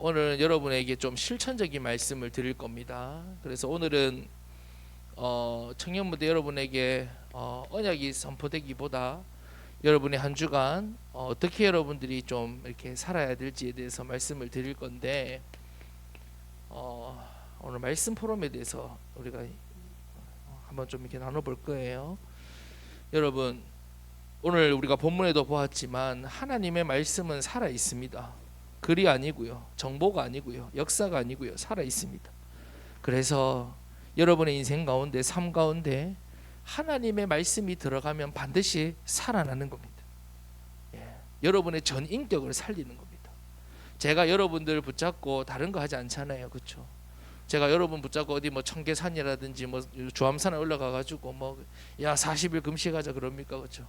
오늘 여러분에게 좀 실천적인 말씀을 드릴 겁니다. 그래서 오늘은 청년부대 여러분에게 언약이 선포되기보다 여러분의 한 주간 어떻게 여러분들이 좀 이렇게 살아야 될지에 대해서 말씀을 드릴 건데, 오늘 말씀 포럼에 대해서 우리가 한번 좀 이렇게 나눠볼 거예요. 여러분, 오늘 우리가 본문에도 보았지만 하나님의 말씀은 살아 있습니다. 글이 아니고요, 정보가 아니고요, 역사가 아니고요, 살아 있습니다. 그래서 여러분의 인생 가운데, 삶 가운데 하나님의 말씀이 들어가면 반드시 살아나는 겁니다. 여러분의 전 인격을 살리는 겁니다. 제가 여러분들 붙잡고 다른 거 하지 않잖아요, 그렇죠? 제가 여러분 붙잡고 어디 뭐 청계산이라든지 뭐 주암산에 올라가 가지고 뭐 야 40일 금식하자 그럽니까, 그렇죠?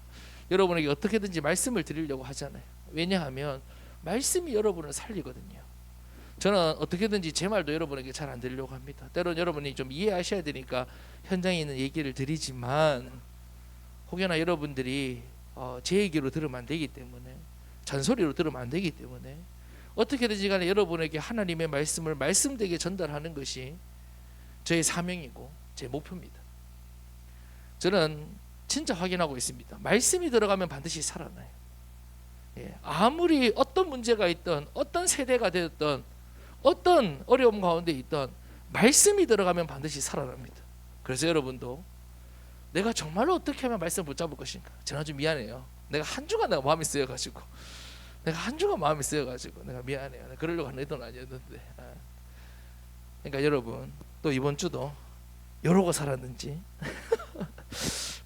여러분에게 어떻게든지 말씀을 드리려고 하잖아요. 왜냐하면 말씀이 여러분을 살리거든요. 저는 어떻게든지 제 말도 여러분에게 잘 안 들으려고 합니다. 때론 여러분이 좀 이해하셔야 되니까 현장에 있는 얘기를 드리지만, 혹여나 여러분들이 제 얘기로 들으면 안 되기 때문에, 잔소리로 들으면 안 되기 때문에 어떻게든지 간에 여러분에게 하나님의 말씀을 말씀되게 전달하는 것이 저의 사명이고 제 목표입니다. 저는 진짜 확인하고 있습니다. 말씀이 들어가면 반드시 살아나요. 아무리 어떤 문제가 있던, 어떤 세대가 되었던, 어떤 어려움 가운데 있던, 말씀이 들어가면 반드시 살아납니다. 그래서 여러분도 내가 정말로 어떻게 하면 말씀 붙잡을 것인가. 지난주 미안해요. 내가 한 주간 내가 마음이 쓰여가지고 내가 미안해요. 내가 그러려고 하는 의도는 아니었는데. 그러니까 여러분, 또 이번 주도 여러가 살았는지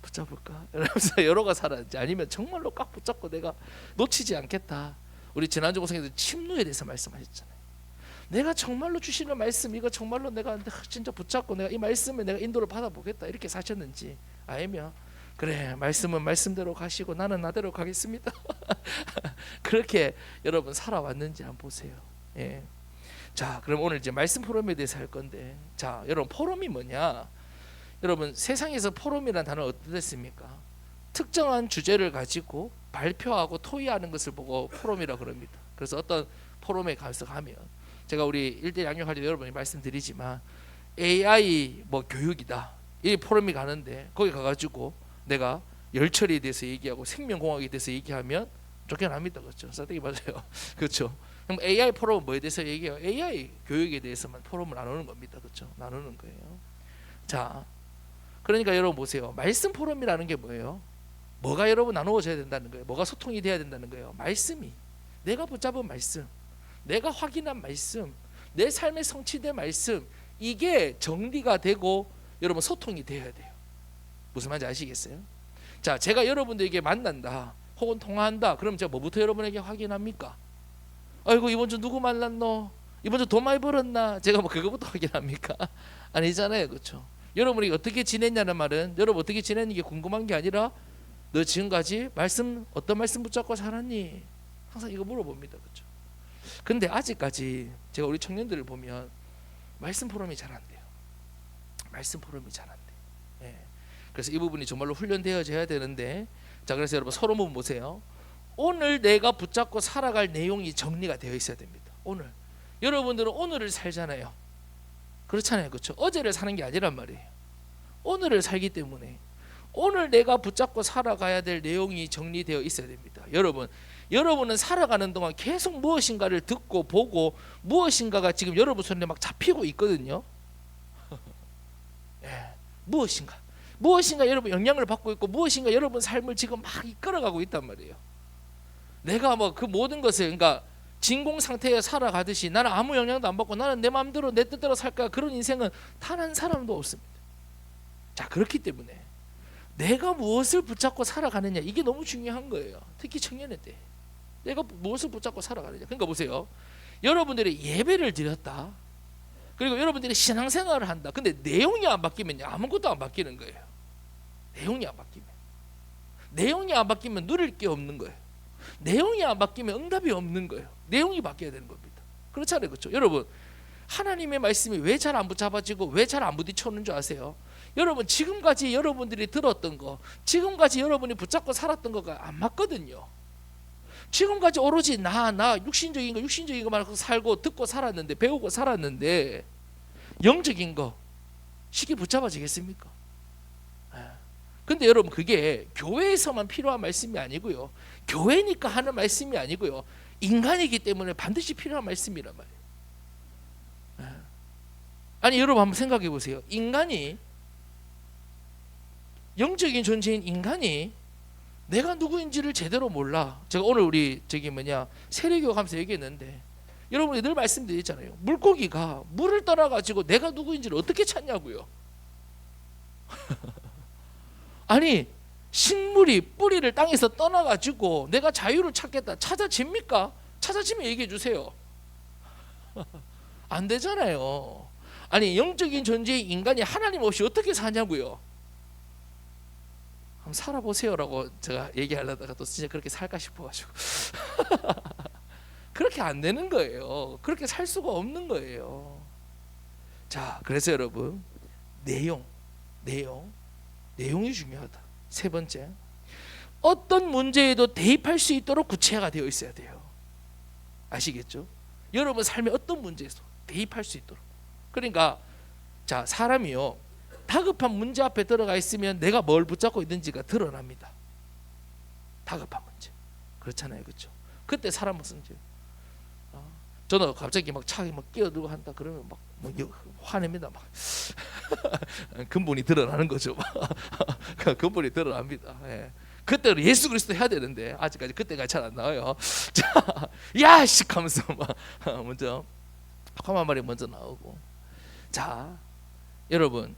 붙잡을까? 이러면서 여러가 살았는지, 아니면 정말로 꽉 붙잡고 내가 놓치지 않겠다. 우리 지난주 고생에서 침노에 대해서 말씀하셨잖아요. 내가 정말로 주시는 말씀, 이거 정말로 내가 진짜 붙잡고 내가 이 말씀에 내가 인도를 받아보겠다, 이렇게 사셨는지, 아니면 그래 말씀은 말씀대로 가시고 나는 나대로 가겠습니다 그렇게 여러분 살아왔는지 한번 보세요. 자, 그럼 오늘 이제 말씀 포럼에 대해서 할 건데, 자 여러분, 포럼이 뭐냐? 여러분, 세상에서 포럼이라는 단어가 어떻습니까? 특정한 주제를 가지고 발표하고 토의하는 것을 보고 포럼이라고 그럽니다. 그래서 어떤 포럼에 가서 가면, 제가 우리 1대1 양육할 때 여러분이 말씀드리지만 AI 뭐 교육이다, 이 포럼이 가는데 거기 가가지고 내가 열처리에 대해서 얘기하고 생명공학에 대해서 얘기하면 쫓겨납니다, 그렇죠? 싸대기 맞아요 그렇죠? 그럼 AI 포럼은 뭐에 대해서 얘기해요? AI 교육에 대해서만 포럼을 나누는 겁니다, 그렇죠? 나누는 거예요. 자, 그러니까 여러분 보세요. 말씀 포럼이라는 게 뭐예요? 뭐가 여러분 나누어져야 된다는 거예요? 뭐가 소통이 돼야 된다는 거예요? 말씀이, 내가 붙잡은 말씀, 내가 확인한 말씀, 내 삶에 성취된 말씀, 이게 정리가 되고 여러분 소통이 되어야 돼요. 무슨 말인지 아시겠어요? 자, 제가 여러분들에게 만난다 혹은 통화한다, 그럼 제가 뭐부터 여러분에게 확인합니까? 아이고 이번 주 누구 만났노? 이번 주 돈 많이 벌었나? 제가 뭐 그거부터 확인합니까? 아니잖아요, 그렇죠? 여러분이 어떻게 지냈냐는 말은 여러분 어떻게 지냈는 게 궁금한 게 아니라, 너 지금까지 말씀, 어떤 말씀 붙잡고 살았니? 항상 이거 물어봅니다, 그렇죠? 근데 아직까지 제가 우리 청년들을 보면 말씀 포럼이 잘 안 돼요. 말씀 포럼이 잘 안 돼요. 그래서 이 부분이 정말로 훈련되어져야 되는데, 자 그래서 여러분 서로 한번 보세요. 오늘 내가 붙잡고 살아갈 내용이 정리가 되어 있어야 됩니다. 오늘 여러분들은 오늘을 살잖아요, 그렇잖아요, 그렇죠? 어제를 사는 게 아니란 말이에요. 오늘을 살기 때문에 오늘 내가 붙잡고 살아가야 될 내용이 정리되어 있어야 됩니다. 여러분은 살아가는 동안 계속 무엇인가를 듣고 보고 무엇인가가 지금 여러분 손에 막 잡히고 있거든요. 무엇인가 여러분 영향을 받고 있고, 무엇인가 여러분 삶을 지금 막 이끌어가고 있단 말이에요. 내가 뭐 그 모든 것을, 그러니까 진공 상태에 살아가듯이 나는 아무 영향도 안 받고 나는 내 마음대로 내 뜻대로 살까, 그런 인생은 단 한 사람도 없습니다. 자, 그렇기 때문에 내가 무엇을 붙잡고 살아가느냐, 이게 너무 중요한 거예요. 특히 청년의 때 내가 무엇을 붙잡고 살아가느냐. 그러니까 보세요, 여러분들이 예배를 드렸다, 그리고 여러분들이 신앙생활을 한다, 근데 내용이 안 바뀌면 아무것도 안 바뀌는 거예요. 내용이 안 바뀌면 누릴 게 없는 거예요. 내용이 안 바뀌면 응답이 없는 거예요. 내용이 바뀌어야 되는 겁니다. 그렇잖아요, 그렇죠? 여러분, 하나님의 말씀이 왜 잘 안 붙잡아지고 왜 잘 안 부딪혀오는 줄 아세요? 여러분, 지금까지 여러분들이 들었던 거, 지금까지 여러분이 붙잡고 살았던 거가 안 맞거든요. 지금까지 오로지 나 육신적인 것만 살고 듣고 살았는데, 배우고 살았는데 영적인 거 쉽게 붙잡아지겠습니까? 근데 여러분, 그게 교회에서만 필요한 말씀이 아니고요, 교회니까 하는 말씀이 아니고요, 인간이기 때문에 반드시 필요한 말씀이란 말이에요. 아니 여러분, 한번 생각해 보세요. 인간이, 영적인 존재인 인간이 내가 누구인지를 제대로 몰라. 제가 오늘 우리 세례교육 하면서 얘기했는데, 여러분이 늘 말씀드리잖아요. 물고기가 물을 떠나가지고 내가 누구인지를 어떻게 찾냐고요. 아니 식물이 뿌리를 땅에서 떠나가지고 내가 자유를 찾겠다, 찾아집니까? 찾아지면 얘기해 주세요. 안 되잖아요. 아니 영적인 존재인 인간이 하나님 없이 어떻게 사냐고요. 한번 살아보세요라고 제가 얘기하려다가 또 진짜 그렇게 살까 싶어가지고 그렇게 안 되는 거예요. 그렇게 살 수가 없는 거예요. 자, 그래서 여러분, 내용이 중요하다. 세 번째, 어떤 문제에도 대입할 수 있도록 구체화가 되어 있어야 돼요. 아시겠죠? 여러분 삶의 어떤 문제에서 대입할 수 있도록. 그러니까 자, 사람이요, 다급한 문제 앞에 들어가 있으면 내가 뭘 붙잡고 있는지가 드러납니다. 다급한 문제. 그렇잖아요, 그렇죠? 그때 사람 무슨 죄? 저는 갑자기 막 차에 막 끼어들고 한다 그러면 막 화냅니다. 막 근본이 드러나는 거죠. 근본이 드러납니다. 예. 그때는 예수 그리스도 해야 되는데 아직까지 그때가 잘 안 나와요. 자, 야씨 하면서 막 먼저 험한 말이 먼저 나오고. 자, 여러분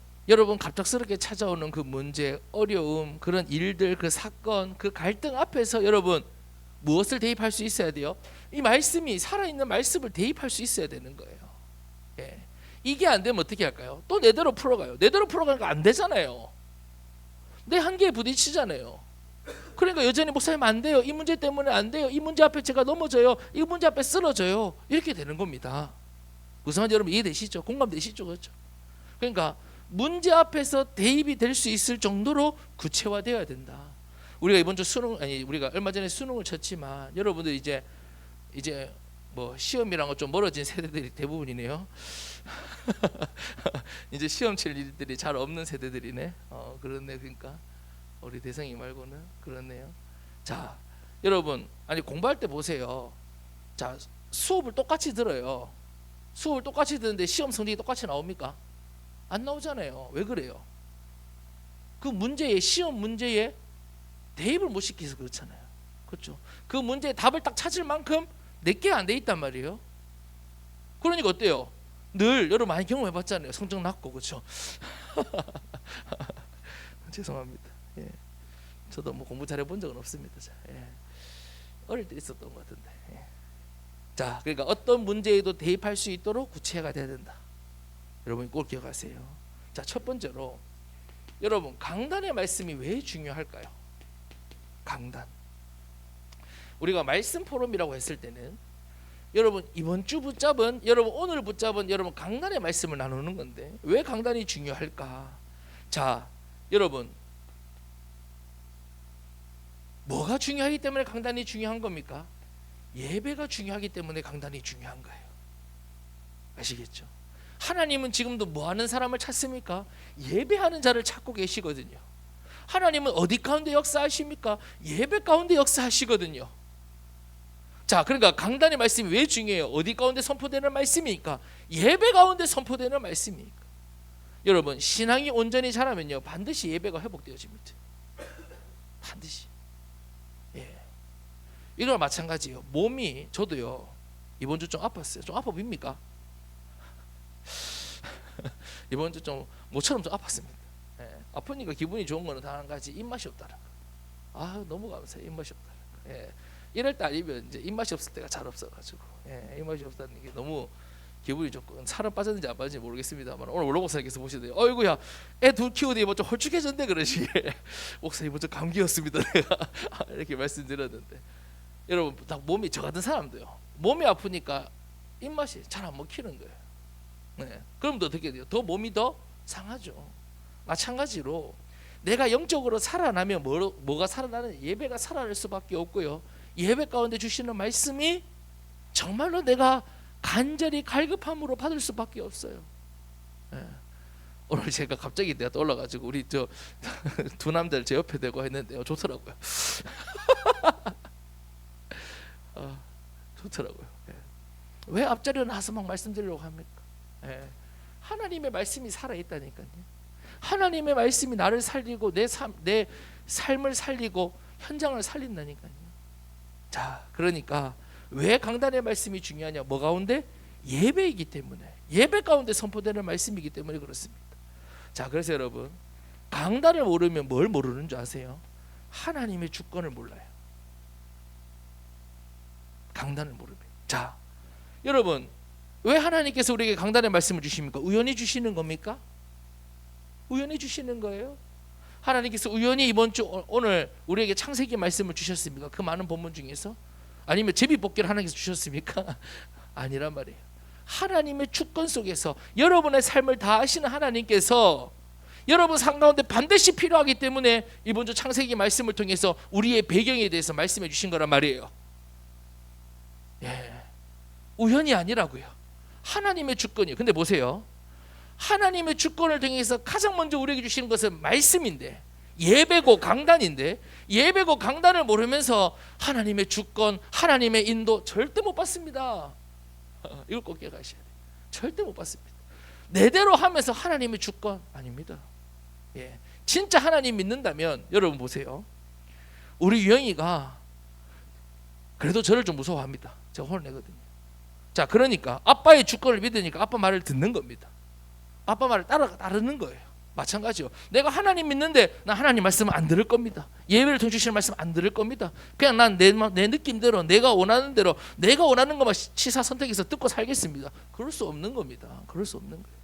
갑작스럽게 찾아오는 그 문제, 어려움, 그런 일들, 그 사건, 그 갈등 앞에서 여러분 무엇을 대입할 수 있어야 돼요? 이 말씀이, 살아있는 말씀을 대입할 수 있어야 되는 거예요. 예. 이게 안 되면 어떻게 할까요? 또 내대로 풀어가요. 내대로 풀어가니까 안 되잖아요. 내 한계에 부딪히잖아요. 그러니까 여전히 목사님 안 돼요, 이 문제 때문에 안 돼요, 이 문제 앞에 제가 넘어져요, 이 문제 앞에 쓰러져요, 이렇게 되는 겁니다. 무슨 말인지 여러분 이해되시죠? 공감되시죠? 그렇죠? 그러니까 문제 앞에서 대입이 될 수 있을 정도로 구체화되어야 된다. 우리가 이번 주 우리가 얼마 전에 수능을 쳤지만 여러분들 이제 뭐 시험이랑 좀 멀어진 세대들이 대부분이네요. 이제 시험 칠 일들이 잘 없는 세대들이네. 그렇네. 그러니까 우리 대성이 말고는 그렇네요. 자, 여러분, 아니 공부할 때 보세요. 자, 수업을 똑같이 들어요. 수업을 똑같이 듣는데 시험 성적이 똑같이 나옵니까? 안 나오잖아요. 왜 그래요? 그 문제에, 시험 문제에 대입을 못 시켜서 그렇잖아요. 그렇죠? 그 문제의 답을 딱 찾을 만큼 내게 안 돼 있단 말이에요. 그러니까 어때요? 늘 여러분 많이 경험해봤잖아요. 성적 낮고, 그렇죠? 죄송합니다. 예. 저도 뭐 공부 잘해본 적은 없습니다. 예. 어릴 때 있었던 것 같은데. 예. 자, 그러니까 어떤 문제에도 대입할 수 있도록 구체화가 돼야 된다. 여러분이 꼭 기억하세요. 자, 첫 번째로 여러분, 강단의 말씀이 왜 중요할까요? 강단. 우리가 말씀 포럼이라고 했을 때는 여러분 이번 주 붙잡은, 여러분 오늘 붙잡은 여러분 강단의 말씀을 나누는 건데 왜 강단이 중요할까? 자, 여러분 뭐가 중요하기 때문에 강단이 중요한 겁니까? 예배가 중요하기 때문에 강단이 중요한 거예요. 아시겠죠? 하나님은 지금도 뭐 하는 사람을 찾습니까? 예배하는 자를 찾고 계시거든요. 하나님은 어디 가운데 역사하십니까? 예배 가운데 역사하시거든요. 자, 그러니까 강단의 말씀이 왜 중요해요? 어디 가운데 선포되는 말씀이니까? 예배 가운데 선포되는 말씀이니까. 여러분, 신앙이 온전히 자라면요 반드시 예배가 회복되어집니다. 반드시. 예. 이거랑 마찬가지예요. 몸이, 저도요 이번 주 좀 아팠어요. 좀 아파 보입니까? 이번 주 좀 모처럼 좀 아팠습니다. 예. 아프니까 기분이 좋은 거는 단 한 가지, 입맛이 없다는 거. 아, 너무 감사해요. 입맛이 없다는 거. 예. 이럴 때 아니면 이제 입맛이 없을 때가 잘 없어가지고, 예. 입맛이 없다는 게 너무 기분이 좋고, 살은 빠졌는지 안 빠졌는지 모르겠습니다만 오늘 원로 목사님께서 보시더니 어이구야, 애 둘 키우더니 뭐 좀 홀쭉해졌네 그러시. 목사님 먼저 감기였습니다 내가 이렇게 말씀드렸는데, 여러분 딱 몸이, 저 같은 사람도요 몸이 아프니까 입맛이 잘 안 먹히는 거예요. 네. 그럼 또 어떻게 돼요? 더 몸이 더 상하죠. 마찬가지로 내가 영적으로 살아나면 뭐가 살아나는, 예배가 살아날 수밖에 없고요. 예배 가운데 주시는 말씀이 정말로 내가 간절히 갈급함으로 받을 수밖에 없어요. 예. 오늘 제가 갑자기 내가 떠올라가지고 우리 저 두 남자를 제 옆에 대고 했는데요, 좋더라고요. 좋더라고요. 예. 왜 앞자리에 나와서 막 말씀드리려고 합니까? 예. 하나님의 말씀이 살아있다니까요. 하나님의 말씀이 나를 살리고 내 삶을 살리고 현장을 살린다니까요. 자, 그러니까 왜 강단의 말씀이 중요하냐? 뭐 가운데? 예배이기 때문에, 예배 가운데 선포되는 말씀이기 때문에 그렇습니다. 자, 그래서 여러분, 강단을 모르면 뭘 모르는 줄 아세요? 하나님의 주권을 몰라요. 강단을 모르면. 자, 여러분, 왜 하나님께서 우리에게 강단의 말씀을 주십니까? 우연히 주시는 겁니까? 우연히 주시는 거예요? 하나님께서 우연히 이번 주 오늘 우리에게 창세기 말씀을 주셨습니까? 그 많은 본문 중에서? 아니면 제비뽑기를 하나님께서 주셨습니까? 아니란 말이에요. 하나님의 주권 속에서 여러분의 삶을 다 아시는 하나님께서 여러분 삶 가운데 반드시 필요하기 때문에 이번 주 창세기 말씀을 통해서 우리의 배경에 대해서 말씀해 주신 거란 말이에요. 예, 우연이 아니라고요. 하나님의 주권이에요. 근데 보세요, 하나님의 주권을 통해서 가장 먼저 우리에게 주시는 것은 말씀인데, 예배고 강단인데, 예배고 강단을 모르면서 하나님의 주권, 하나님의 인도 절대 못 받습니다. 이걸 꼭 기억하셔야 돼요. 절대 못 받습니다. 내대로 하면서 하나님의 주권 아닙니다. 예, 진짜 하나님 믿는다면 여러분 보세요, 우리 유영이가 그래도 저를 좀 무서워합니다. 제가 혼내거든요. 자, 그러니까 아빠의 주권을 믿으니까 아빠 말을 듣는 겁니다. 아빠 말을 따르는 거예요. 마찬가지요. 내가 하나님 믿는데 나 하나님 말씀 안 들을 겁니다. 예배를 통해 주시는 말씀 안 들을 겁니다. 그냥 난 내 느낌대로, 내가 원하는 대로, 내가 원하는 것만 치사 선택해서 듣고 살겠습니다. 그럴 수 없는 겁니다. 그럴 수 없는 거예요.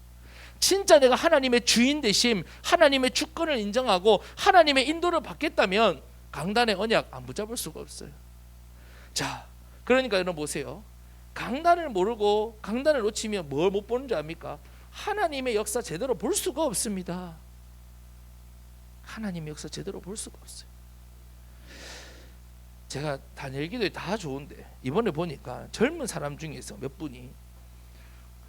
진짜 내가 하나님의 주인 되심, 하나님의 주권을 인정하고 하나님의 인도를 받겠다면 강단의 언약 안 붙잡을 수가 없어요. 자, 그러니까 여러분 보세요. 강단을 모르고 강단을 놓치면 뭘 못 보는 줄 압니까? 하나님의 역사 제대로 볼 수가 없습니다. 하나님의 역사 제대로 볼 수가 없어요. 제가 다니엘 기도에 다 좋은데 이번에 보니까 젊은 사람 중에서 몇 분이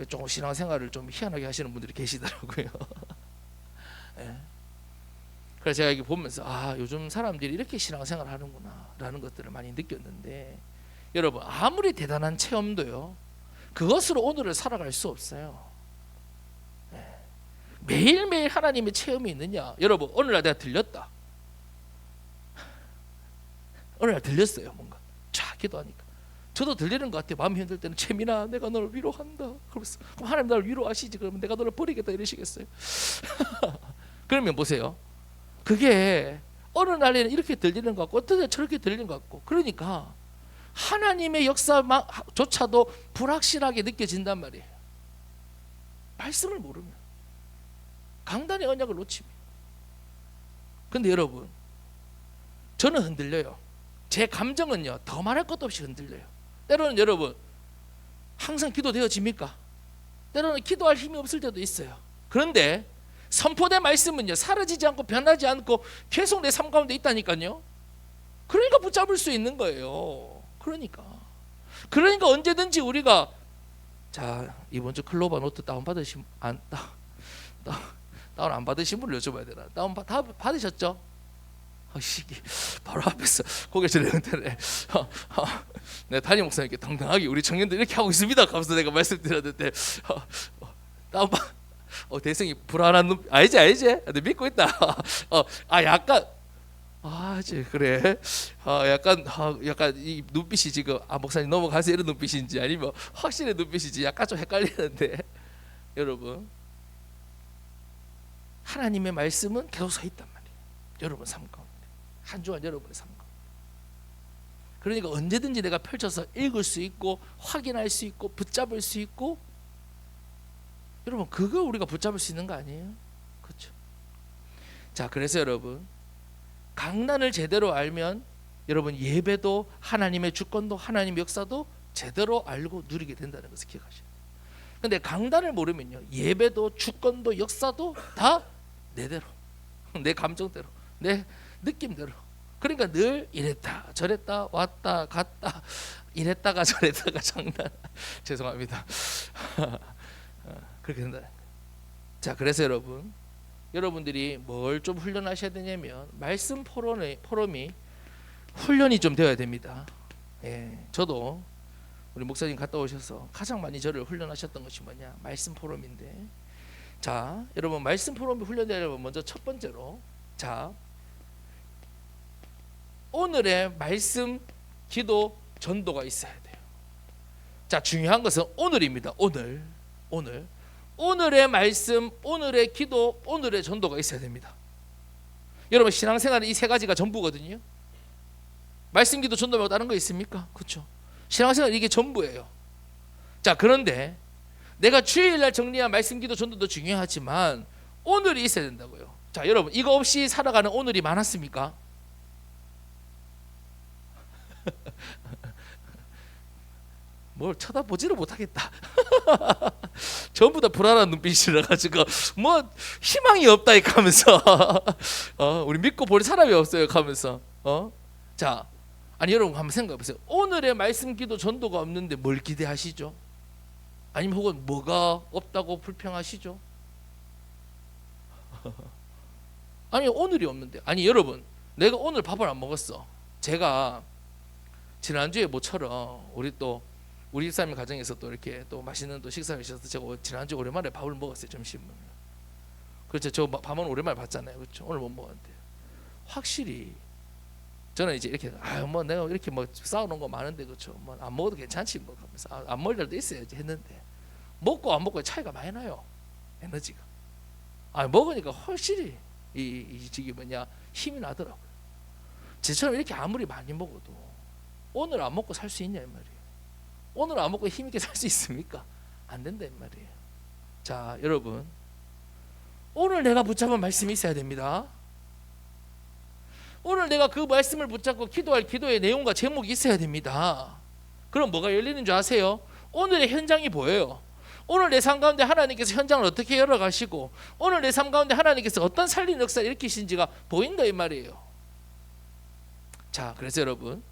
조금 신앙생활을 좀 희한하게 하시는 분들이 계시더라고요. 예. 그래서 제가 이게 보면서 요즘 사람들이 이렇게 신앙생활 하는구나 라는 것들을 많이 느꼈는데, 여러분 아무리 대단한 체험도요, 그것으로 오늘을 살아갈 수 없어요. 매일매일 하나님의 체험이 있느냐? 여러분 오늘날 내가 들렸다, 오늘날 들렸어요. 뭔가 쫙 기도하니까 저도 들리는 것 같아요. 마음이 힘들 때는 채민아 내가 너를 위로한다 그러면서, 그럼 하나님 나를 위로하시지, 그러면 내가 너를 버리겠다 이러시겠어요? 그러면 보세요, 그게 어느 날에는 이렇게 들리는 것 같고 어떤 날 저렇게 들리는 것 같고, 그러니까 하나님의 역사조차도 불확실하게 느껴진단 말이에요. 말씀을 모르면, 강단의 언약을 놓치면. 근데 여러분, 저는 흔들려요. 제 감정은요, 더 말할 것도 없이 흔들려요. 때로는 여러분 항상 기도되어집니까? 때로는 기도할 힘이 없을 때도 있어요. 그런데 선포된 말씀은요, 사라지지 않고 변하지 않고 계속 내 삶 가운데 있다니까요. 그러니까 붙잡을 수 있는 거예요. 그러니까 언제든지 우리가, 자, 이번 주 클로바 노트 다운 받으신 다운 안 받으신 분을 여쭤봐야 되나? 다운 다 받으셨죠? 바로 앞에서 고개 저리는데 내 담임 목사님께 당당하게 우리 청년들 이렇게 하고 있습니다 하면서 내가 말씀드렸는데 다운 대성이 불안한 눈, 알지? 내 믿고 있다. 약간 그래. 약간 이 눈빛이 지금 목사님 넘어가세요 이런 눈빛인지 아니면 확실히 눈빛인지 약간 좀 헷갈리는데, 여러분 하나님의 말씀은 계속 서 있단 말이에요. 여러분 삶 가운데, 한 주간 여러분의 삶 가운데. 그러니까 언제든지 내가 펼쳐서 읽을 수 있고 확인할 수 있고 붙잡을 수 있고, 여러분 그거 우리가 붙잡을 수 있는 거 아니에요? 그렇죠? 자, 그래서 여러분 강단을 제대로 알면 여러분 예배도 하나님의 주권도 하나님의 역사도 제대로 알고 누리게 된다는 것을 기억하셔야 돼요. 근데 강단을 모르면요, 예배도 주권도 역사도 다 내대로, 내 감정대로, 내 느낌대로 그러니까 늘 이랬다 저랬다 왔다 갔다 이랬다가 저랬다가 장난 죄송합니다. 그렇게 된다. 자, 그래서 여러분들이 뭘 좀 훈련하셔야 되냐면 말씀 포럼이 훈련이 좀 되어야 됩니다. 예, 저도 우리 목사님 갔다 오셔서 가장 많이 저를 훈련하셨던 것이 뭐냐, 말씀 포럼인데, 자, 여러분 말씀 포럼이 훈련되려면 먼저 첫 번째로, 자, 오늘의 말씀 기도 전도가 있어야 돼요. 자, 중요한 것은 오늘입니다. 오늘의 말씀, 오늘의 기도, 오늘의 전도가 있어야 됩니다. 여러분 신앙생활은 이 세 가지가 전부거든요. 말씀, 기도, 전도 말고 다른 거 있습니까? 그렇죠. 신앙생활 이게 전부예요. 자, 그런데 내가 주일날 정리한 말씀, 기도, 전도도 중요하지만 오늘이 있어야 된다고요. 자, 여러분 이거 없이 살아가는 오늘이 많았습니까? 뭘 쳐다보지를 못하겠다. 전부 다 불안한 눈빛이라 가지고 뭐 희망이 없다 하면서 우리 믿고 볼 사람이 없어요 하면서 자, 아니 여러분 한번 생각해 보세요. 오늘의 말씀, 기도, 전도가 없는데 뭘 기대하시죠? 아니면 혹은 뭐가 없다고 불평하시죠? 아니 오늘이 없는데, 아니 여러분 내가 오늘 밥을 안 먹었어. 제가 지난주에 모처럼 우리 집사님 가정에서 또 이렇게 또 맛있는 또 식사를 하셔서 제가 지난주 오랜만에 밥을 먹었어요, 점심을. 그렇죠. 저 밥은 오랜만에 봤잖아요. 그렇죠. 오늘 못 먹었는데 확실히 저는 이제 이렇게 뭐 내가 이렇게 뭐 싸우는 거 많은데 그렇죠. 뭐 안 먹어도 괜찮지 뭐 하면서 안 먹을 날도 있어야지 했는데 먹고 안 먹고의 차이가 많이 나요. 에너지가. 먹으니까 훨씬 이게 뭐냐 힘이 나더라고요. 저처럼 이렇게 아무리 많이 먹어도 오늘 안 먹고 살 수 있냐 이 말이에요. 오늘 안 먹고 힘있게 살 수 있습니까? 안 된다 이 말이에요. 자, 여러분 오늘 내가 붙잡은 말씀이 있어야 됩니다. 오늘 내가 그 말씀을 붙잡고 기도할 기도의 내용과 제목이 있어야 됩니다. 그럼 뭐가 열리는 줄 아세요? 오늘의 현장이 보여요. 오늘 내 삶 가운데 하나님께서 현장을 어떻게 열어가시고 오늘 내 삶 가운데 하나님께서 어떤 살리는 역사를 일으키신지가 보인다 이 말이에요. 자, 그래서 여러분,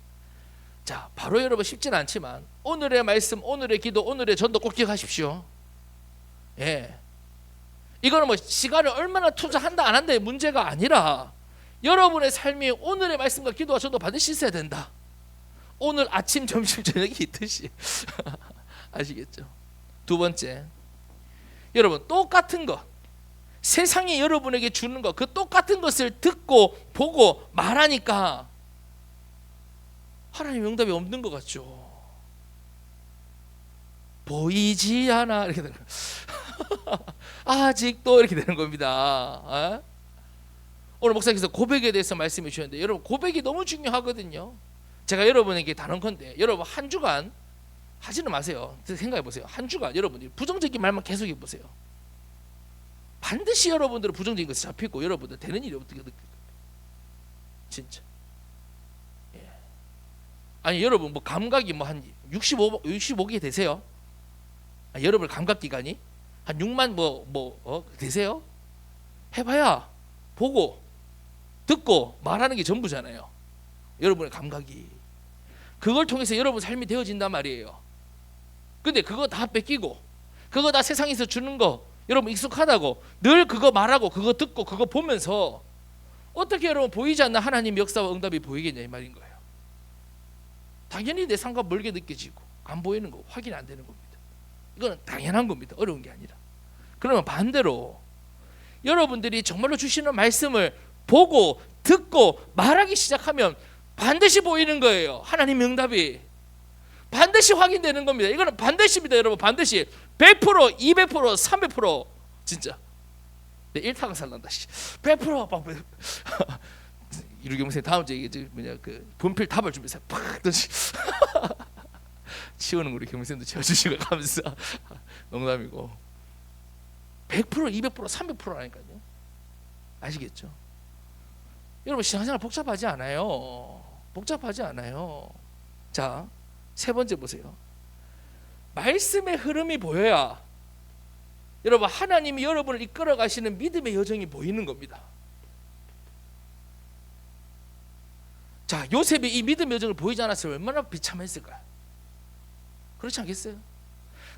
자, 바로 여러분 쉽진 않지만 오늘의 말씀, 오늘의 기도, 오늘의 전도 꼭 기억하십시오. 예, 이거는 뭐 시간을 얼마나 투자한다 안 한다의 문제가 아니라 여러분의 삶이 오늘의 말씀과 기도와 전도 반드시 있어야 된다. 오늘 아침, 점심, 저녁이 있듯이 아시겠죠? 두 번째, 여러분 똑같은 것, 세상이 여러분에게 주는 것, 그 똑같은 것을 듣고 보고 말하니까 하나님의 응답이 없는 것 같죠. 보이지 않아 이렇게 되는 아직도 이렇게 되는 겁니다. 오늘 목사님께서 고백에 대해서 말씀해 주셨는데 여러분 고백이 너무 중요하거든요. 제가 여러분에게 다룬건데 여러분 한 주간 하지는 마세요. 생각해 보세요. 한 주간 여러분이 부정적인 말만 계속 해보세요. 반드시 여러분들은 부정적인 것에 잡히고 여러분들 되는 일이 어떻게 느낄까요? 진짜. 아니 여러분 뭐 감각이 뭐 한 65개 되세요? 여러분 감각 기간이 한 6만 되세요? 해봐야 보고 듣고 말하는 게 전부잖아요. 여러분의 감각이 그걸 통해서 여러분 삶이 되어진단 말이에요. 근데 그거 다 뺏기고 그거 다 세상에서 주는 거 여러분 익숙하다고 늘 그거 말하고 그거 듣고 그거 보면서 어떻게 여러분 보이지 않는 하나님의 역사와 응답이 보이겠냐 이 말인 거예요. 당연히 내 삶과 멀게 느껴지고 안 보이는 거 확인 안 되는 겁니다. 이거는 당연한 겁니다. 어려운 게 아니라. 그러면 반대로 여러분들이 정말로 주시는 말씀을 보고 듣고 말하기 시작하면 반드시 보이는 거예요. 하나님의 응답이 반드시 확인되는 겁니다. 이거는 반드시입니다. 여러분 반드시 100%, 200%, 300% 진짜 내 일타가 살난다. 100% 이루경 선생 다음 주에 이게 뭐냐 그 분필 탑을 준비해서 팍 던지 치우는 우리 경생도 치워주시고 가면서 농담이고 100%, 200%, 300%라니까요. 아시겠죠? 여러분 신앙생활 복잡하지 않아요. 복잡하지 않아요. 자, 세 번째 보세요. 말씀의 흐름이 보여야 여러분 하나님이 여러분을 이끌어 가시는 믿음의 여정이 보이는 겁니다. 자, 요셉이 이 믿음의 여정을 보이지 않았으면 얼마나 비참했을까요? 그렇지 않겠어요?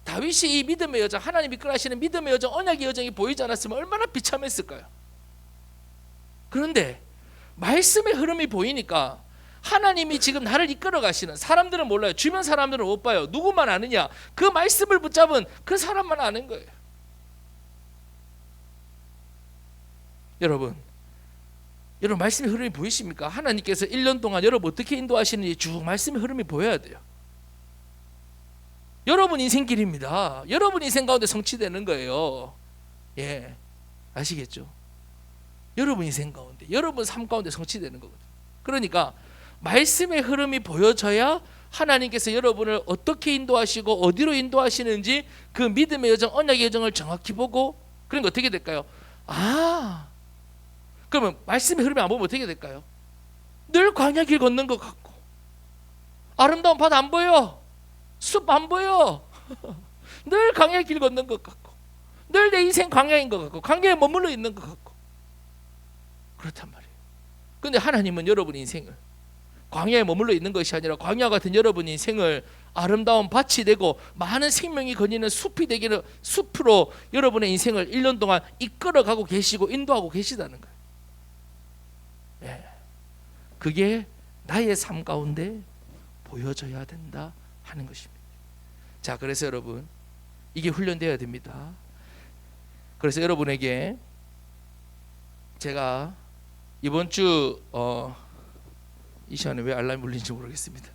다윗이 이 믿음의 여정, 하나님이 이끌어가시는 믿음의 여정, 언약의 여정이 보이지 않았으면 얼마나 비참했을까요? 그런데 말씀의 흐름이 보이니까 하나님이 지금 나를 이끌어 가시는, 사람들은 몰라요. 주변 사람들은 못 봐요. 누구만 아느냐? 그 말씀을 붙잡은 그 사람만 아는 거예요. 여러분 말씀의 흐름이 보이십니까? 하나님께서 1년 동안 여러분 어떻게 인도하시는지 쭉 말씀의 흐름이 보여야 돼요. 여러분 인생길입니다. 여러분 인생 가운데 성취되는 거예요. 예, 아시겠죠? 여러분 인생 가운데, 여러분 삶 가운데 성취되는 거거든요. 그러니까 말씀의 흐름이 보여져야 하나님께서 여러분을 어떻게 인도하시고 어디로 인도하시는지 그 믿음의 여정, 언약의 여정을 정확히 보고, 그러니까 어떻게 될까요? 그러면 말씀의 흐름이 안 보면 어떻게 될까요? 늘 광야 길 걷는 것 같고, 아름다운 바다 안 보여, 숲 안 보여. 늘 광야 길 걷는 것 같고, 늘 내 인생 광야인 것 같고, 광야에 머물러 있는 것 같고, 그렇단 말이에요. 근데 하나님은 여러분 인생을 광야에 머물러 있는 것이 아니라 광야 같은 여러분 인생을 아름다운 밭이 되고 많은 생명이 거니는 숲이 되기는, 숲으로 여러분의 인생을 1년 동안 이끌어가고 계시고 인도하고 계시다는 거예요. 예. 그게 나의 삶 가운데 보여져야 된다 하는 것입니다. 자, 그래서 여러분 이게 훈련되어야 됩니다. 그래서 여러분에게 제가 이번 주 이 시간에 왜 알람이 울리는지 모르겠습니다.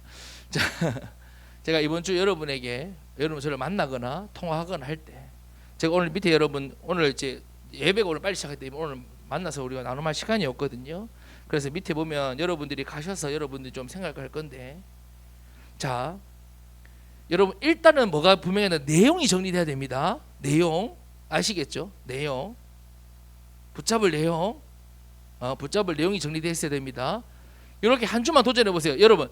자, 제가 이번 주 여러분 저를 만나거나 통화하거나 할 때, 제가 오늘 밑에 여러분 오늘 이제 예배가 오늘 빨리 시작했기 때문에 오늘 만나서 우리가 나눔할 시간이 없거든요. 그래서 밑에 보면 여러분들이 가셔서 여러분들이 좀 생각할 건데, 자, 여러분 일단은 뭐가 분명히 내용이 정리돼야 됩니다. 내용 아시겠죠? 내용, 붙잡을 내용, 붙잡을 내용이 정리되어 있어야 됩니다. 이렇게 한 주만 도전해 보세요. 여러분,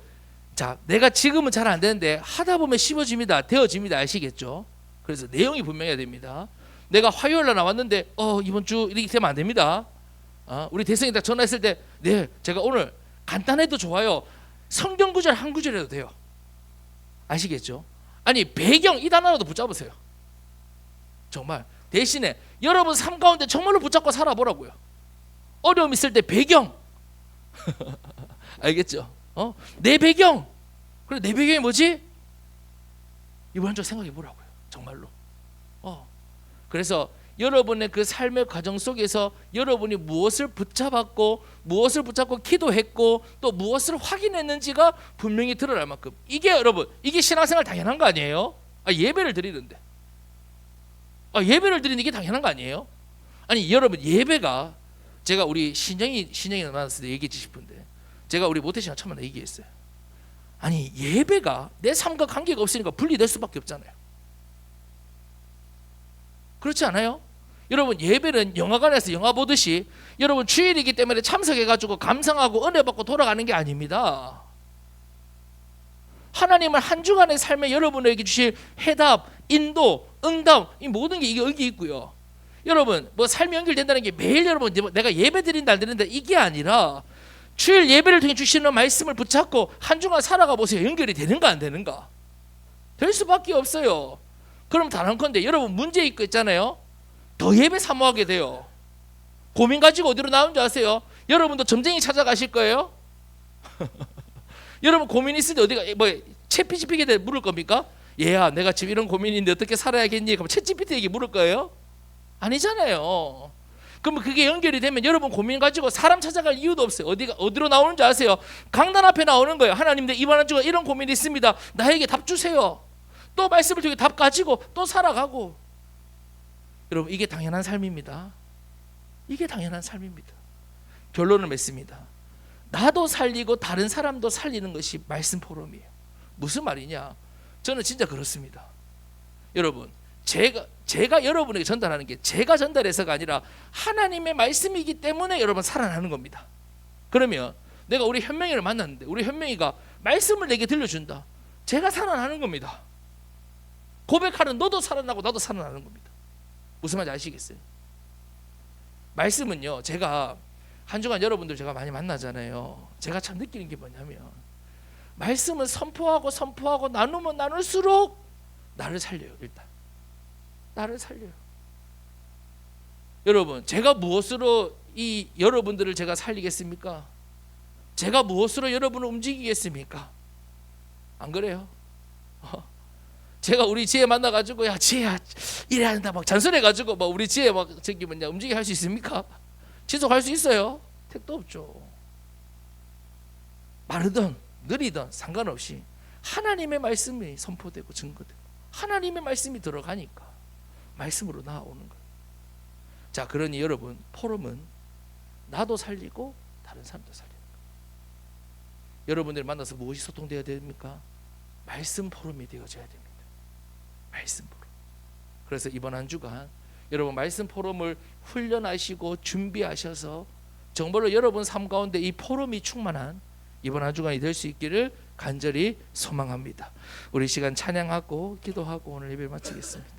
자, 내가 지금은 잘 안 되는데 하다 보면 쉬워집니다. 되어집니다. 아시겠죠? 그래서 내용이 분명해야 됩니다. 내가 화요일 날 나왔는데 이번 주 이렇게 되면 안 됩니다. 우리 대성이 딱 전화했을 때, 네, 제가 오늘 간단해도 좋아요. 성경 구절 한 구절해도 돼요. 아시겠죠? 아니, 배경 이 단어라도 붙잡으세요. 정말 대신에 여러분 삶 가운데 정말로 붙잡고 살아보라고요. 어려움 있을 때 배경 알겠죠? 내 배경. 그래, 내 배경이 뭐지? 이번 한 주 생각해 보라고요. 정말로. 그래서 여러분의 그 삶의 과정 속에서 여러분이 무엇을 붙잡고 기도했고 또 무엇을 확인했는지가 분명히 드러날 만큼, 이게 여러분, 이게 신앙생활 당연한 거 아니에요? 예배를 드리는데, 예배를 드리는 게 당연한 거 아니에요? 아니 여러분, 예배가, 제가 우리 신영이 만났을 때 얘기해 싶은데, 제가 우리 모태신앙 처음에 얘기했어요. 아니 예배가 내 삶과 관계가 없으니까 분리될 수밖에 없잖아요. 그렇지 않아요? 여러분, 예배는 영화관에서 영화 보듯이 여러분 주일이기 때문에 참석해가지고 감상하고 은혜 받고 돌아가는 게 아닙니다. 하나님은 한 주간의 삶에 여러분에게 주실 해답, 인도, 응답, 이 모든 게 이게 여기 있고요. 여러분, 뭐 삶이 연결된다는 게 매일 여러분 내가 예배 드린다 안 드린다 이게 아니라 주일 예배를 통해 주시는 말씀을 붙잡고 한 주간 살아가 보세요. 연결이 되는가 안 되는가? 될 수밖에 없어요. 그럼 단언컨대 여러분 문제 있잖아요. 더 예배 사모하게 돼요. 고민 가지고 어디로 나온 줄 아세요? 여러분도 점쟁이 찾아가실 거예요? 여러분 고민 있을 때 어디가 챗GPT에게 물을 겁니까? 얘야, 내가 지금 이런 고민인데 어떻게 살아야겠니? 그럼 챗GPT에게 물을 거예요? 아니잖아요. 그러면 그게 연결이 되면 여러분 고민 가지고 사람 찾아갈 이유도 없어요. 어디로 나오는지 아세요? 강단 앞에 나오는 거예요. 하나님, 이번 한 주가 이런 고민이 있습니다. 나에게 답 주세요. 또 말씀을 통해 답 가지고 또 살아가고. 여러분, 이게 당연한 삶입니다. 이게 당연한 삶입니다. 결론을 맺습니다. 나도 살리고 다른 사람도 살리는 것이 말씀 포럼이에요. 무슨 말이냐? 저는 진짜 그렇습니다. 여러분, 제가 여러분에게 전달하는 게 제가 전달해서가 아니라 하나님의 말씀이기 때문에 여러분 살아나는 겁니다. 그러면 내가 우리 현명이를 만났는데 우리 현명이가 말씀을 내게 들려준다. 제가 살아나는 겁니다. 고백하는 너도 살아나고 나도 살아나는 겁니다. 무슨 말인지 아시겠어요? 말씀은요, 제가 한 주간 여러분들 제가 많이 만나잖아요. 제가 참 느끼는 게 뭐냐면 말씀을 선포하고 나누면 나눌수록 나를 살려요. 일단 나를 살려요. 여러분, 제가 무엇으로 이 여러분들을 제가 살리겠습니까? 제가 무엇으로 여러분을 움직이겠습니까? 안 그래요? 제가 우리 지혜 만나가지고 야 지혜야 이래야 한다 막 잔소리해가지고 막 우리 지혜 막 저기 뭐냐 움직이게 할 수 있습니까? 지속할 수 있어요? 택도 없죠. 마르든 느리든 상관없이 하나님의 말씀이 선포되고 증거되고 하나님의 말씀이 들어가니까 말씀으로 나아오는 거예요. 자, 그러니 여러분, 포럼은 나도 살리고 다른 사람도 살리는 거예요. 여러분들 만나서 무엇이 소통되어야 됩니까? 말씀 포럼이 되어져야 됩니다. 말씀 포럼. 그래서 이번 한 주간 여러분 말씀 포럼을 훈련하시고 준비하셔서 정말로 여러분 삶 가운데 이 포럼이 충만한 이번 한 주간이 될 수 있기를 간절히 소망합니다. 우리 시간 찬양하고 기도하고 오늘 예배를 마치겠습니다.